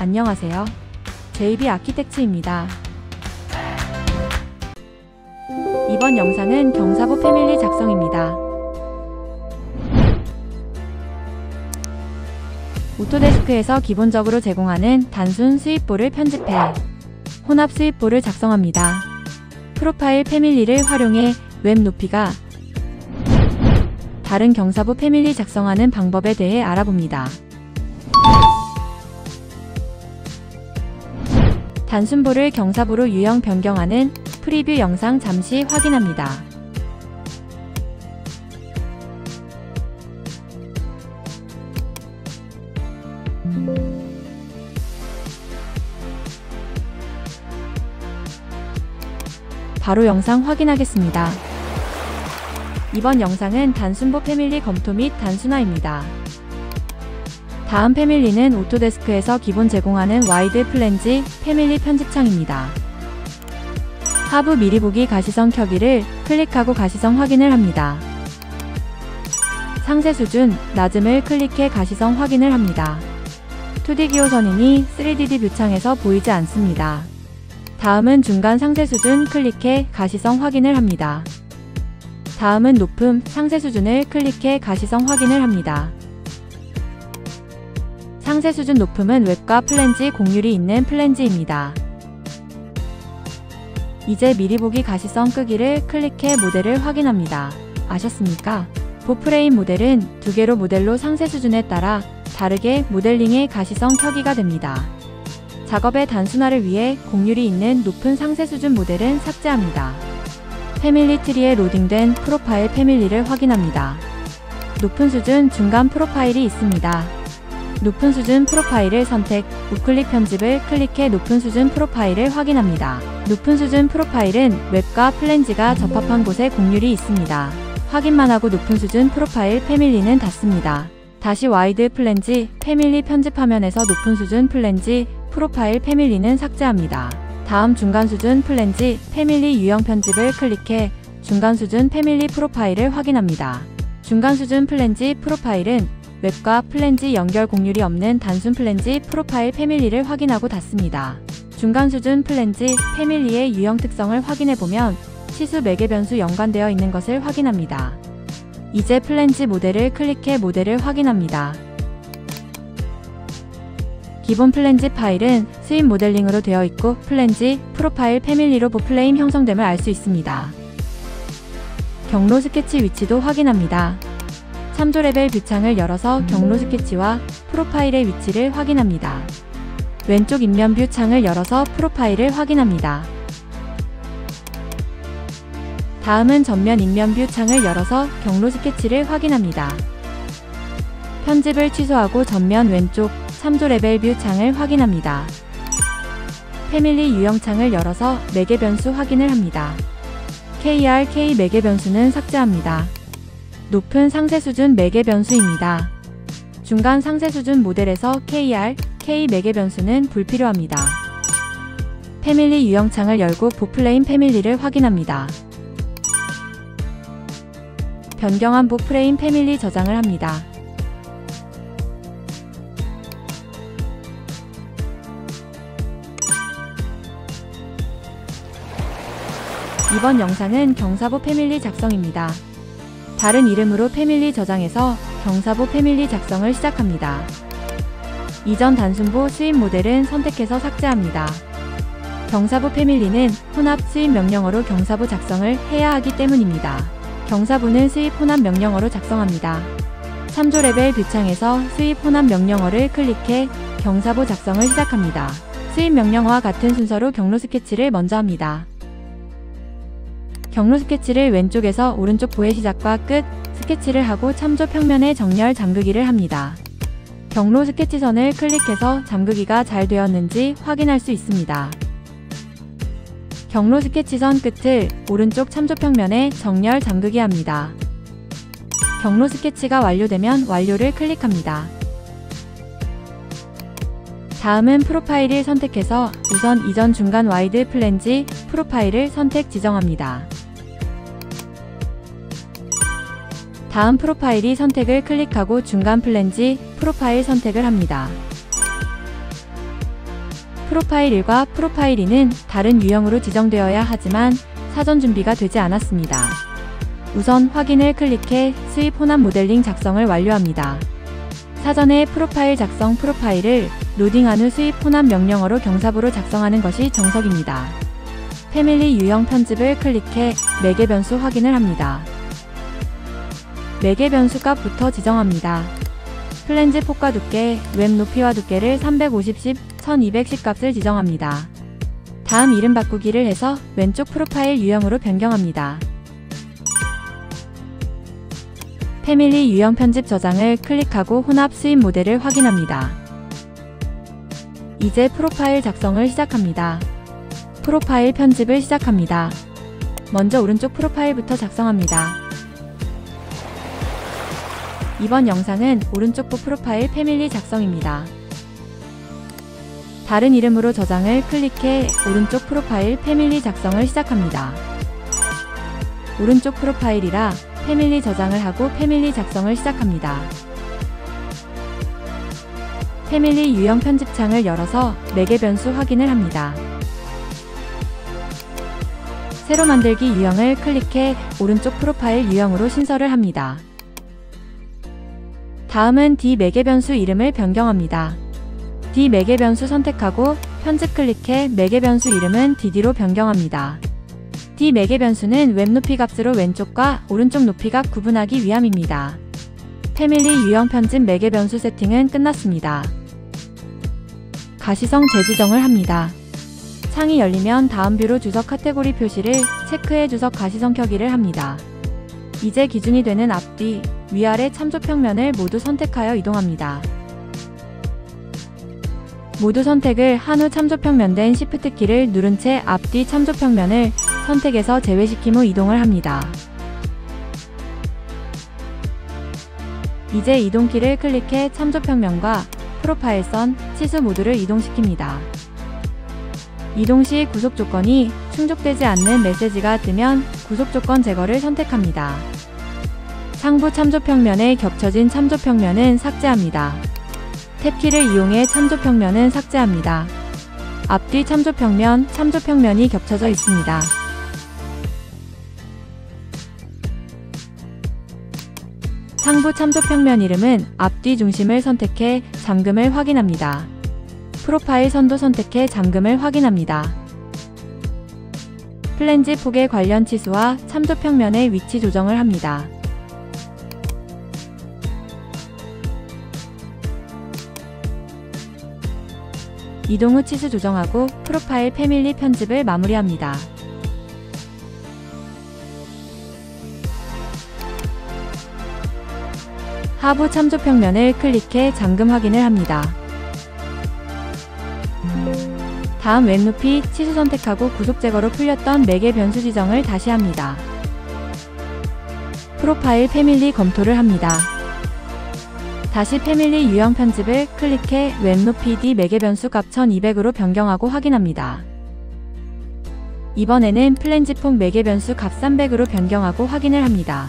안녕하세요. JB 아키텍츠입니다. 이번 영상은 경사부 패밀리 작성입니다. 오토데스크에서 기본적으로 제공하는 단순 스윗볼을 편집해 혼합 스윗볼을 작성합니다. 프로파일 패밀리를 활용해 웹 높이가 다른 경사부 패밀리 작성하는 방법에 대해 알아봅니다. 단순볼을 경사부로 유형 변경하는 프리뷰 영상 잠시 확인합니다. 바로 영상 확인하겠습니다. 이번 영상은 단순보 패밀리 검토 및 단순화입니다. 다음 패밀리는 오토데스크에서 기본 제공하는 와이드 플랜지 패밀리 편집창입니다. 하부 미리 보기 가시성 켜기를 클릭하고 가시성 확인을 합니다. 상세 수준 낮음을 클릭해 가시성 확인을 합니다. 2D 기호선이니 3D 뷰창에서 보이지 않습니다. 다음은 중간 상세 수준 클릭해 가시성 확인을 합니다. 다음은 높음 상세 수준을 클릭해 가시성 확인을 합니다. 상세 수준 높음은 웹과 플랜지 공률이 있는 플랜지입니다. 이제 미리 보기 가시성 끄기를 클릭해 모델을 확인합니다. 아셨습니까? 보프레임 모델은 두 개로 모델로 상세 수준에 따라 다르게 모델링의 가시성 켜기가 됩니다. 작업의 단순화를 위해 공률이 있는 높은 상세 수준 모델은 삭제합니다. 패밀리 트리에 로딩된 프로파일 패밀리를 확인합니다. 높은 수준, 중간 프로파일이 있습니다. 높은 수준 프로파일을 선택, 우클릭 편집을 클릭해 높은 수준 프로파일을 확인합니다. 높은 수준 프로파일은 웹과 플랜지가 접합한 곳에 공률이 있습니다. 확인만 하고 높은 수준 프로파일 패밀리는 닫습니다. 다시 와이드 플랜지 패밀리 편집 화면에서 높은 수준 플랜지 프로파일 패밀리는 삭제합니다. 다음 중간 수준 플랜지 패밀리 유형 편집을 클릭해 중간 수준 패밀리 프로파일을 확인합니다. 중간 수준 플랜지 프로파일은 웹과 플랜지 연결 공률이 없는 단순 플랜지 프로파일 패밀리를 확인하고 닫습니다. 중간 수준 플랜지 패밀리의 유형 특성을 확인해보면 치수 매개 변수 연관되어 있는 것을 확인합니다. 이제 플랜지 모델을 클릭해 모델을 확인합니다. 기본 플랜지 파일은 스윗 모델링으로 되어 있고 플랜지 프로파일 패밀리로 보플레임 형성됨을 알 수 있습니다. 경로 스케치 위치도 확인합니다. 참조 레벨 뷰창을 열어서 경로 스케치와 프로파일의 위치를 확인합니다. 왼쪽 인면 뷰 창을 열어서 프로파일을 확인합니다. 다음은 전면 인면 뷰 창을 열어서 경로 스케치를 확인합니다. 편집을 취소하고 전면 왼쪽 참조 레벨 뷰 창을 확인합니다. 패밀리 유형 창을 열어서 매개 변수 확인을 합니다. KRK 매개 변수는 삭제합니다. 높은 상세 수준 매개 변수입니다. 중간 상세 수준 모델에서 KRK 매개 변수는 불필요합니다. 패밀리 유형 창을 열고 보플레임 패밀리를 확인합니다. 변경한 보프레임 패밀리 저장을 합니다. 이번 영상은 경사부 패밀리 작성입니다. 다른 이름으로 패밀리 저장해서 경사부 패밀리 작성을 시작합니다. 이전 단순보 스윗 모델은 선택해서 삭제합니다. 경사부 패밀리는 혼합 스윗 명령어로 경사부 작성을 해야 하기 때문입니다. 경사부는 스윗 혼합 명령어로 작성합니다. 참조 레벨 뷰창에서 스윗 혼합 명령어를 클릭해 경사부 작성을 시작합니다. 스윗 명령어와 같은 순서로 경로 스케치를 먼저 합니다. 경로 스케치를 왼쪽에서 오른쪽 보의 시작과 끝 스케치를 하고 참조 평면에 정렬 잠그기를 합니다. 경로 스케치선을 클릭해서 잠그기가 잘 되었는지 확인할 수 있습니다. 경로 스케치선 끝을 오른쪽 참조 평면에 정렬 잠그기 합니다. 경로 스케치가 완료되면 완료를 클릭합니다. 다음은 프로파일을 선택해서 우선 이전 중간 와이드 플랜지 프로파일을 선택 지정합니다. 다음 프로파일이 선택을 클릭하고 중간 플랜지 프로파일 선택을 합니다. 프로파일 1과 프로파일 2는 다른 유형으로 지정되어야 하지만 사전 준비가 되지 않았습니다. 우선 확인을 클릭해 수입 혼합 모델링 작성을 완료합니다. 사전에 프로파일 작성 프로파일을 로딩한 후 수입 혼합 명령어로 경사부로 작성하는 것이 정석입니다. 패밀리 유형 편집을 클릭해 매개 변수 확인을 합니다. 매개 변수 값부터 지정합니다. 플랜지 폭과 두께, 웹 높이와 두께를 350, 1210 값을 지정합니다. 다음 이름 바꾸기를 해서 왼쪽 프로파일 유형으로 변경합니다. 패밀리 유형 편집 저장을 클릭하고 혼합 수입 모델을 확인합니다. 이제 프로파일 작성을 시작합니다. 프로파일 편집을 시작합니다. 먼저 오른쪽 프로파일부터 작성합니다. 이번 영상은 오른쪽부 프로파일 패밀리 작성입니다. 다른 이름으로 저장을 클릭해 오른쪽 프로파일 패밀리 작성을 시작합니다. 오른쪽 프로파일이라 패밀리 저장을 하고 패밀리 작성을 시작합니다. 패밀리 유형 편집창을 열어서 매개 변수 확인을 합니다. 새로 만들기 유형을 클릭해 오른쪽 프로파일 유형으로 신설을 합니다. 다음은 D 매개 변수 이름을 변경합니다. D 매개 변수 선택하고 편집 클릭해 매개 변수 이름은 DD로 변경합니다. D 매개 변수는 웹 높이 값으로 왼쪽과 오른쪽 높이 값 구분하기 위함입니다. 패밀리 유형 편집 매개 변수 세팅은 끝났습니다. 가시성 재지정을 합니다. 창이 열리면 다음 뷰로 주석 카테고리 표시를 체크해 주석 가시성 켜기를 합니다. 이제 기준이 되는 앞뒤, 위아래 참조평면을 모두 선택하여 이동합니다. 모두 선택을 한 후 참조평면된 Shift 키를 누른 채 앞뒤 참조평면을 선택해서 제외시킨 후 이동을 합니다. 이제 이동키를 클릭해 참조평면과 프로파일선, 치수 모두를 이동시킵니다. 이동 시 구속 조건이 충족되지 않는 메시지가 뜨면 구속 조건 제거를 선택합니다. 상부 참조평면에 겹쳐진 참조평면은 삭제합니다. 탭키를 이용해 참조평면은 삭제합니다. 앞뒤 참조평면이 겹쳐져 있습니다. 상부 참조평면 이름은 앞뒤 중심을 선택해 잠금을 확인합니다. 프로파일 선도 선택해 잠금을 확인합니다. 플랜지 폭의 관련 치수와 참조평면의 위치 조정을 합니다. 이동 후 치수 조정하고 프로파일 패밀리 편집을 마무리합니다. 하부 참조평면을 클릭해 잠금 확인을 합니다. 다음 웹 높이, 치수 선택하고 구속 제거로 풀렸던 매개 변수 지정을 다시 합니다. 프로파일 패밀리 검토를 합니다. 다시 패밀리 유형 편집을 클릭해 웹 높이 D 매개 변수 값 1200으로 변경하고 확인합니다. 이번에는 플랜지 폭 매개 변수 값 300으로 변경하고 확인을 합니다.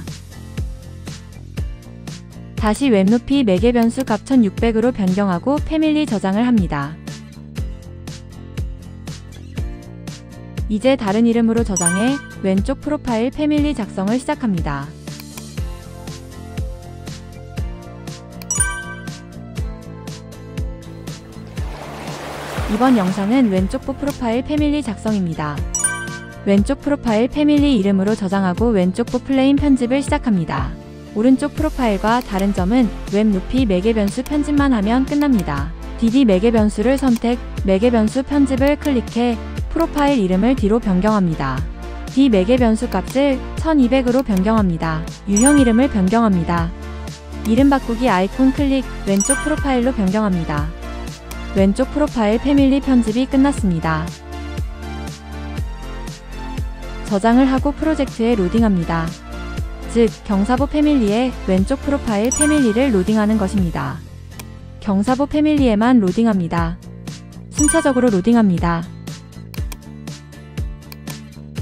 다시 웹 높이 매개 변수 값 1600으로 변경하고 패밀리 저장을 합니다. 이제 다른 이름으로 저장해 왼쪽 프로파일 패밀리 작성을 시작합니다. 이번 영상은 왼쪽부 프로파일 패밀리 작성입니다. 왼쪽 프로파일 패밀리 이름으로 저장하고 왼쪽부 플레인 편집을 시작합니다. 오른쪽 프로파일과 다른 점은 웹 높이 매개 변수 편집만 하면 끝납니다. DD 매개 변수를 선택, 매개 변수 편집을 클릭해 프로파일 이름을 D로 변경합니다. D 매개 변수 값을 1200으로 변경합니다. 유형 이름을 변경합니다. 이름 바꾸기 아이콘 클릭, 왼쪽 프로파일로 변경합니다. 왼쪽 프로파일 패밀리 편집이 끝났습니다. 저장을 하고 프로젝트에 로딩합니다. 즉, 경사보 패밀리에 왼쪽 프로파일 패밀리를 로딩하는 것입니다. 경사보 패밀리에만 로딩합니다. 순차적으로 로딩합니다.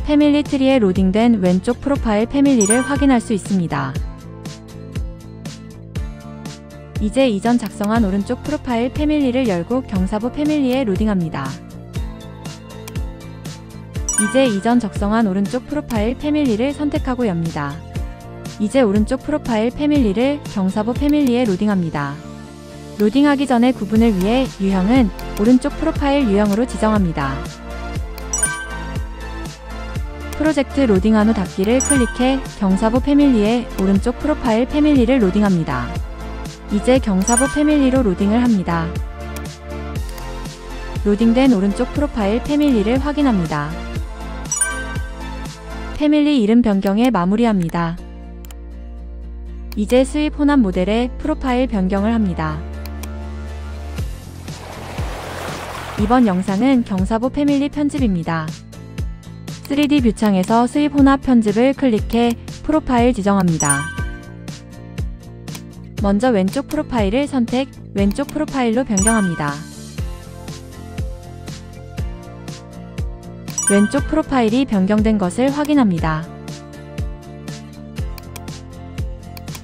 패밀리 트리에 로딩된 왼쪽 프로파일 패밀리를 확인할 수 있습니다. 이제 이전 작성한 오른쪽 프로파일 패밀리를 열고 경사보 패밀리에 로딩합니다. 이제 이전 작성한 오른쪽 프로파일 패밀리를 선택하고 엽니다. 이제 오른쪽 프로파일 패밀리를 경사보 패밀리에 로딩합니다. 로딩하기 전에 구분을 위해 유형은 오른쪽 프로파일 유형으로 지정합니다. 프로젝트 로딩한 후 닫기를 클릭해 경사보 패밀리에 오른쪽 프로파일 패밀리를 로딩합니다. 이제 경사보 패밀리로 로딩을 합니다. 로딩된 오른쪽 프로파일 패밀리를 확인합니다. 패밀리 이름 변경에 마무리합니다. 이제 수입 혼합 모델의 프로파일 변경을 합니다. 이번 영상은 경사보 패밀리 편집입니다. 3D 뷰 창에서 수입 혼합 편집을 클릭해 프로파일 지정합니다. 먼저 왼쪽 프로파일을 선택, 왼쪽 프로파일로 변경합니다. 왼쪽 프로파일이 변경된 것을 확인합니다.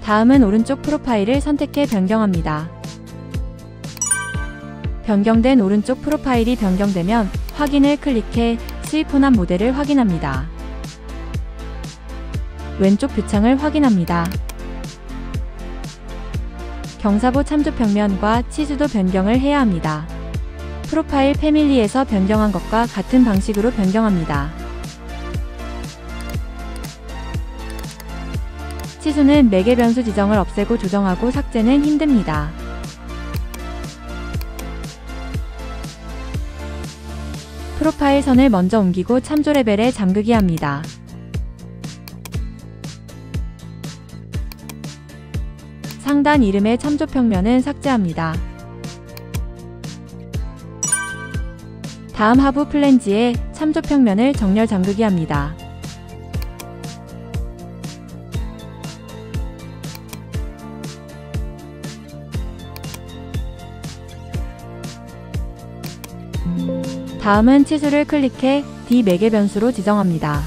다음은 오른쪽 프로파일을 선택해 변경합니다. 변경된 오른쪽 프로파일이 변경되면 확인을 클릭해 수입 혼합 모델을 확인합니다. 왼쪽 뷰창을 확인합니다. 경사보 참조 평면과 치수도 변경을 해야 합니다. 프로파일 패밀리에서 변경한 것과 같은 방식으로 변경합니다. 치수는 매개 변수 지정을 없애고 조정하고 삭제는 힘듭니다. 프로파일 선을 먼저 옮기고 참조 레벨에 잠그기 합니다. 상단 이름의 참조 평면은 삭제합니다. 다음 하부 플랜지에 참조 평면을 정렬 잠그기 합니다. 다음은 치수를 클릭해 D 매개 변수로 지정합니다.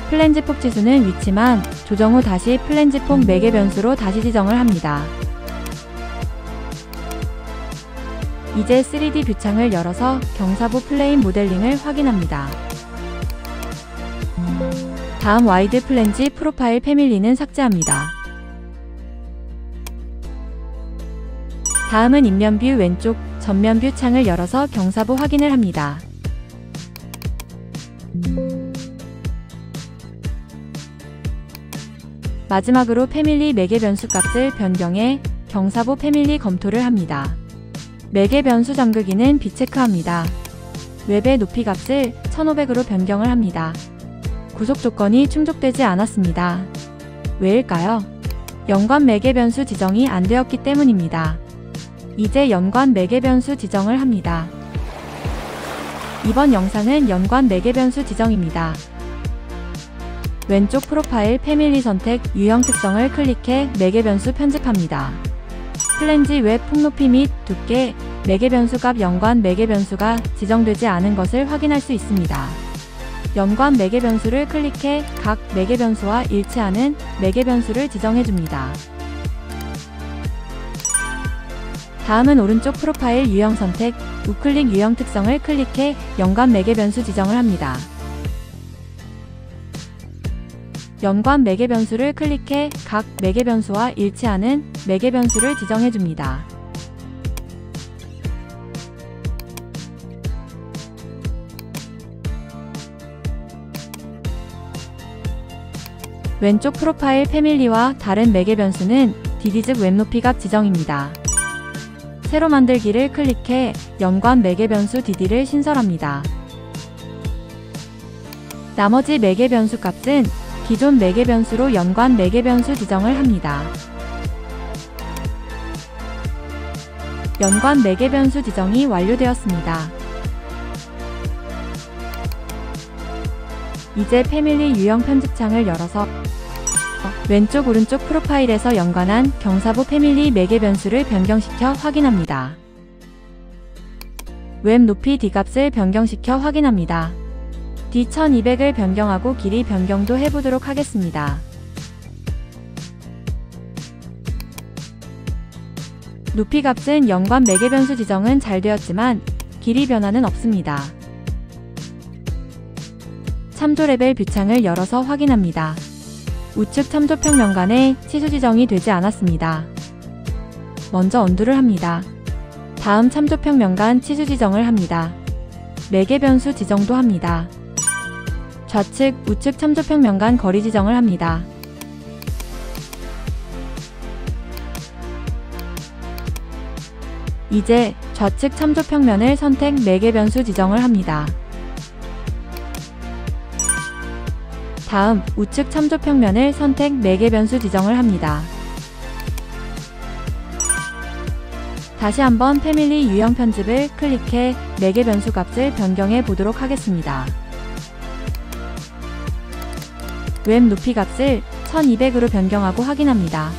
플랜지 폭 치수는 위치만 조정 후 다시 플랜지 폭 매개 변수로 다시 지정을 합니다. 이제 3D 뷰 창을 열어서 경사보 플레인 모델링을 확인합니다. 다음 와이드 플랜지 프로파일 패밀리는 삭제합니다. 다음은 인면 뷰 왼쪽 전면 뷰 창을 열어서 경사보 확인을 합니다. 마지막으로 패밀리 매개 변수 값을 변경해 경사보 패밀리 검토를 합니다. 매개 변수 잠그기는 비체크합니다. 웹의 높이 값을 1500으로 변경을 합니다. 구속 조건이 충족되지 않았습니다. 왜일까요? 연관 매개 변수 지정이 안 되었기 때문입니다. 이제 연관 매개 변수 지정을 합니다. 이번 영상은 연관 매개 변수 지정입니다. 왼쪽 프로파일 패밀리 선택 유형 특성을 클릭해 매개 변수 편집합니다. 플랜지 웹 폭높이 및 두께, 매개 변수 값 연관 매개 변수가 지정되지 않은 것을 확인할 수 있습니다. 연관 매개 변수를 클릭해 각 매개 변수와 일치하는 매개 변수를 지정해줍니다. 다음은 오른쪽 프로파일 유형 선택, 우클릭 유형 특성을 클릭해 연관 매개 변수 지정을 합니다. 연관 매개 변수를 클릭해 각 매개 변수와 일치하는 매개 변수를 지정해줍니다. 왼쪽 프로파일 패밀리와 다른 매개 변수는 DD즉 웹 높이 값 지정입니다. 새로 만들기를 클릭해 연관 매개 변수 DD를 신설합니다. 나머지 매개 변수 값은 기존 매개 변수로 연관 매개 변수 지정을 합니다. 연관 매개 변수 지정이 완료되었습니다. 이제 패밀리 유형 편집창을 열어서 왼쪽 오른쪽 프로파일에서 연관한 경사보 패밀리 매개 변수를 변경시켜 확인합니다. 웹 높이 D값을 변경시켜 확인합니다. D1200을 변경하고 길이 변경도 해보도록 하겠습니다. 높이 값은 연관 매개 변수 지정은 잘 되었지만 길이 변화는 없습니다. 참조 레벨 뷰창을 열어서 확인합니다. 우측 참조평 명간에 치수 지정이 되지 않았습니다. 먼저 언두를 합니다. 다음 참조평 명간 치수 지정을 합니다. 매개 변수 지정도 합니다. 좌측, 우측 참조평 명간 거리 지정을 합니다. 이제 좌측 참조평면을 선택 매개 변수 지정을 합니다. 다음 우측 참조평면을 선택 매개 변수 지정을 합니다. 다시 한번 패밀리 유형 편집을 클릭해 매개 변수 값을 변경해 보도록 하겠습니다. 웹 높이 값을 1200으로 변경하고 확인합니다.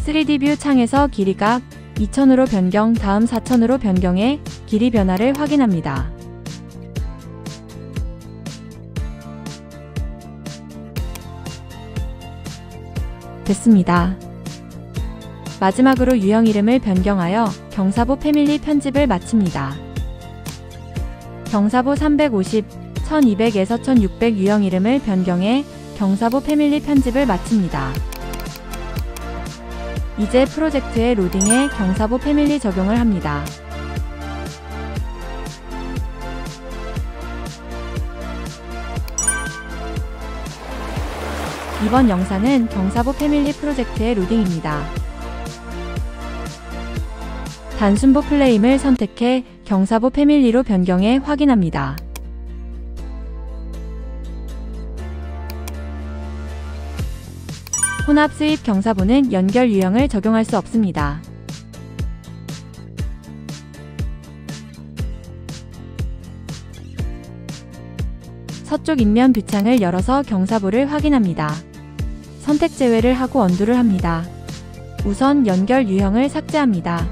(3D) 뷰 창에서 길이값 2000으로 변경, 다음 4000으로 변경해 길이 변화를 확인합니다. 됐습니다. 마지막으로 유형 이름을 변경하여 경사보 패밀리 편집을 마칩니다. 경사보 350, 1200에서 1600 유형 이름을 변경해 경사보 패밀리 편집을 마칩니다. 이제 프로젝트의 로딩에 경사보 패밀리 적용을 합니다. 이번 영상은 경사보 패밀리 프로젝트의 로딩입니다. 단순보 플레임을 선택해 경사보 패밀리로 변경해 확인합니다. 혼합 수입 경사보는 연결 유형을 적용할 수 없습니다. 서쪽 인면 뷰창을 열어서 경사보를 확인합니다. 선택 제외를 하고 언두를 합니다. 우선 연결 유형을 삭제합니다.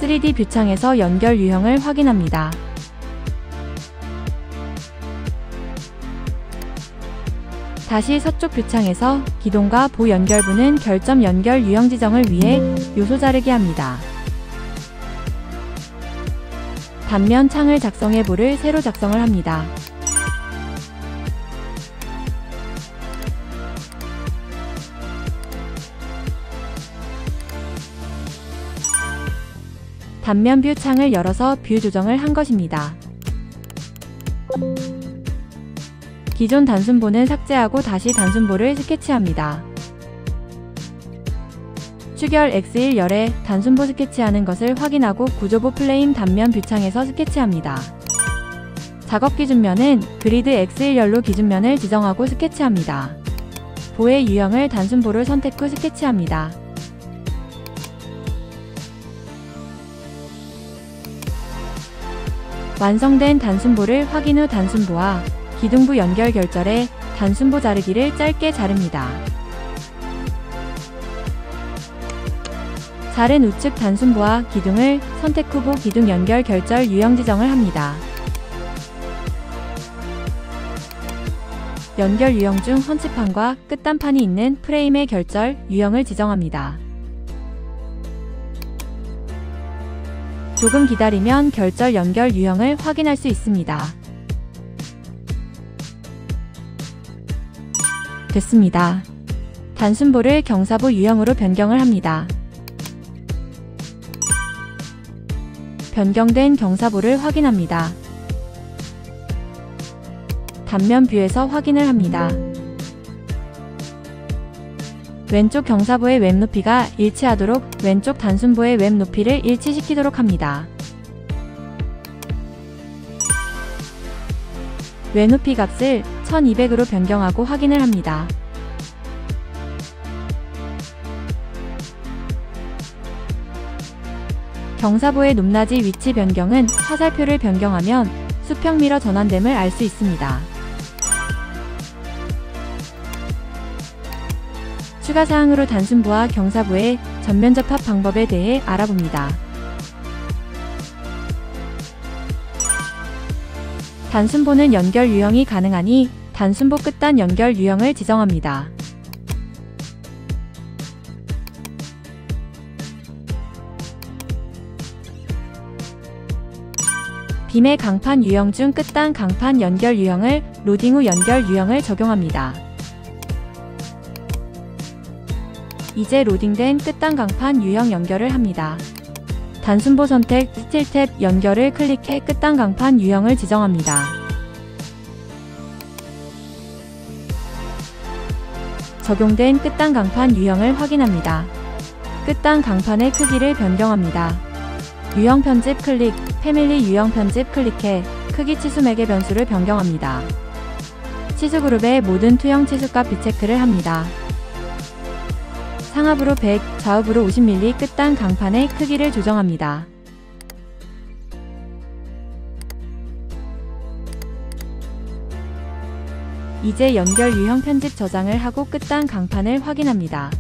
(3D) 뷰창에서 연결 유형을 확인합니다. 다시 서쪽 뷰창에서 기동과 보 연결부는 결점 연결 유형 지정을 위해 요소 자르기 합니다. 단면 창을 작성해 보를 새로 작성을 합니다. 단면 뷰 창을 열어서 뷰 조정을 한 것입니다. 기존 단순보는 삭제하고 다시 단순보를 스케치합니다. 추결 X1 열에 단순보 스케치하는 것을 확인하고 구조보 플레임 단면 뷰창에서 스케치합니다. 작업 기준면은 그리드 X1 열로 기준면을 지정하고 스케치합니다. 보의 유형을 단순보를 선택 후 스케치합니다. 완성된 단순보를 확인 후 단순보와 기둥부 연결 결절에 단순보 자르기를 짧게 자릅니다. 자른 우측 단순보와 기둥을 선택 후 보 기둥 연결 결절 유형 지정을 합니다. 연결 유형 중 헌치판과 끝단판이 있는 프레임의 결절 유형을 지정합니다. 조금 기다리면 결절 연결 유형을 확인할 수 있습니다. 됐습니다. 단순보를 경사보 유형으로 변경을 합니다. 변경된 경사보를 확인합니다. 단면 뷰에서 확인을 합니다. 왼쪽 경사보의 웹 높이가 일치하도록 왼쪽 단순보의 웹 높이를 일치시키도록 합니다. 웹 높이 값을 1200으로 변경하고 확인을 합니다. 경사보의 높낮이 위치 변경은 화살표를 변경하면 수평 미러 전환됨을 알 수 있습니다. 추가 사항으로 단순부와 경사부의 전면 접합 방법에 대해 알아봅니다. 단순보는 연결 유형이 가능하니 단순보 끝단 연결 유형을 지정합니다. 빔의 강판 유형 중 끝단 강판 연결 유형을 로딩 후 연결 유형을 적용합니다. 이제 로딩된 끝단 강판 유형 연결을 합니다. 단순보 선택 스틸 탭 연결을 클릭해 끝단 강판 유형을 지정합니다. 적용된 끝단 강판 유형을 확인합니다. 끝단 강판의 크기를 변경합니다. 유형 편집 클릭, 패밀리 유형 편집 클릭해 크기 치수 매개 변수를 변경합니다. 치수 그룹의 모든 투영 치수값 비체크를 합니다. 상압으로 100, 좌우부로 50mm 끝단 강판의 크기를 조정합니다. 이제 연결 유형 편집 저장을 하고 끝단 강판을 확인합니다.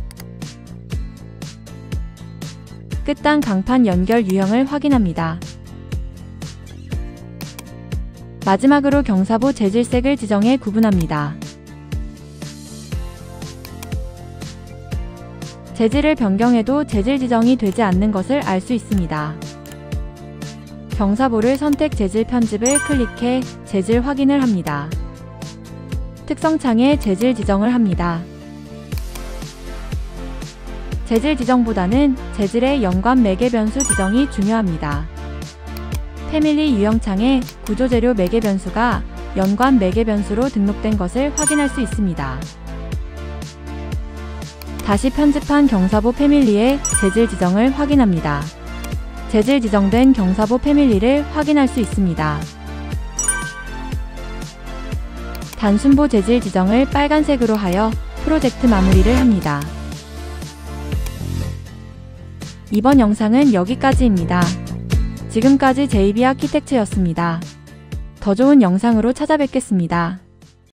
끝단 강판 연결 유형을 확인합니다. 마지막으로 경사보 재질색을 지정해 구분합니다. 재질을 변경해도 재질 지정이 되지 않는 것을 알 수 있습니다. 경사보를 선택 재질 편집을 클릭해 재질 확인을 합니다. 특성창에 재질 지정을 합니다. 재질 지정보다는 재질의 연관 매개 변수 지정이 중요합니다. 패밀리 유형창에 구조재료 매개 변수가 연관 매개 변수로 등록된 것을 확인할 수 있습니다. 다시 편집한 경사보 패밀리의 재질 지정을 확인합니다. 재질 지정된 경사보 패밀리를 확인할 수 있습니다. 단순보 재질 지정을 빨간색으로 하여 프로젝트 마무리를 합니다. 이번 영상은 여기까지입니다. 지금까지 JB 아키텍처였습니다. 더 좋은 영상으로 찾아뵙겠습니다.